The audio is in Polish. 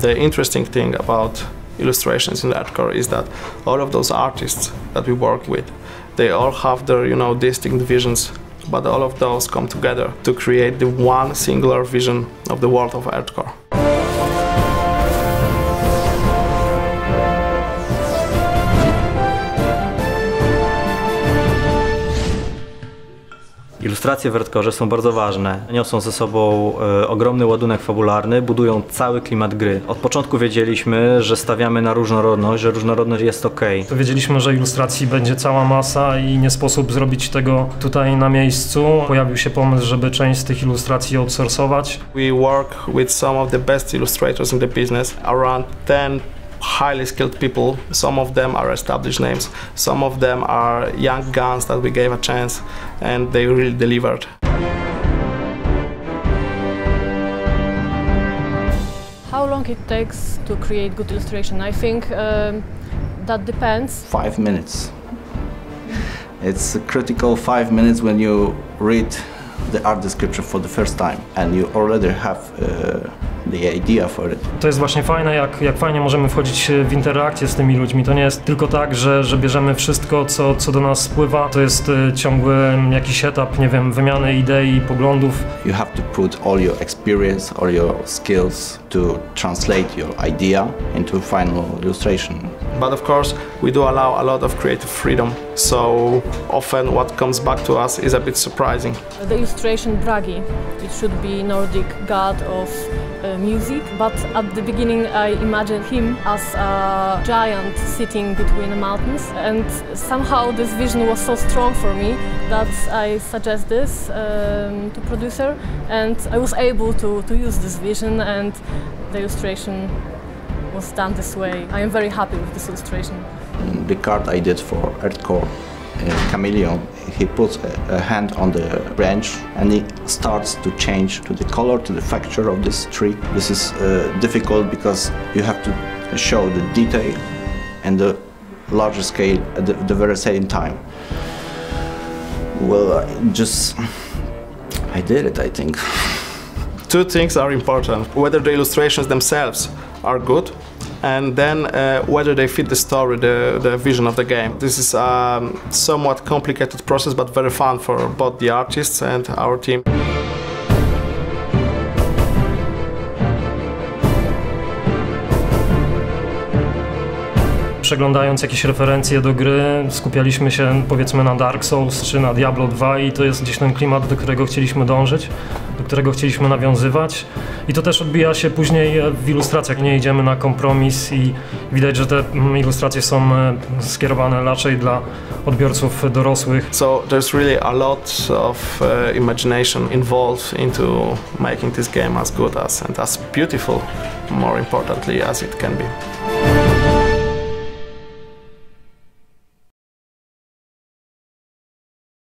The interesting thing about illustrations in Earthcore is that all of those artists that we work with, they all have their, distinct visions, but all of those come together to create the one singular vision of the world of Earthcore. Ilustracje w Earthcore są bardzo ważne. Niosą ze sobą ogromny ładunek fabularny, budują cały klimat gry. Od początku wiedzieliśmy, że stawiamy na różnorodność, że różnorodność jest ok. Wiedzieliśmy, że ilustracji będzie cała masa i nie sposób zrobić tego tutaj na miejscu. Pojawił się pomysł, żeby część z tych ilustracji outsourcować. We work with some of the best illustrators in the business, around 10 highly skilled people. Some of them are established names, some of them are young guns that we gave a chance and they really delivered. How long it takes to create good illustration? I think that depends. 5 minutes. It's a critical 5 minutes when you read the art description for the first time and you already have the idea for it. To jest właśnie fajne, jak fajnie możemy wchodzić w interakcję z tymi ludźmi. To nie jest tylko tak, że bierzemy wszystko, co do nas spływa. To jest ciągły jakiś etap, nie wiem, wymiany idei i poglądów. You have to put all your experience, all your skills to translate your idea into final illustration. But of course, we do allow a lot of creative freedom, so often what comes back to us is a bit surprising. The illustration Bragi, it should be Nordic god of music, but at the beginning I imagined him as a giant sitting between the mountains, and somehow this vision was so strong for me that I suggest this to producer, and I was able to use this vision, and the illustration was done this way. I am very happy with this illustration. The card I did for Earthcore, Chameleon, he puts a hand on the branch and he starts to change to the color, to the texture of this tree. This is difficult because you have to show the detail and the larger scale at the very same time. Well, I did it, I think. Two things are important: whether the illustrations themselves are good, and then whether they fit the story, the vision of the game. This is a somewhat complicated process, but very fun for both the artists and our team. Przeglądając jakieś referencje do gry, skupialiśmy się powiedzmy na Dark Souls czy na Diablo 2 i to jest gdzieś ten klimat, do którego chcieliśmy dążyć, do którego chcieliśmy nawiązywać. I to też odbija się później w ilustracjach. Nie idziemy na kompromis i widać, że te ilustracje są skierowane raczej dla odbiorców dorosłych. So there's really a lot of imagination involved into making this game as good as and as beautiful, more importantly, as it can be.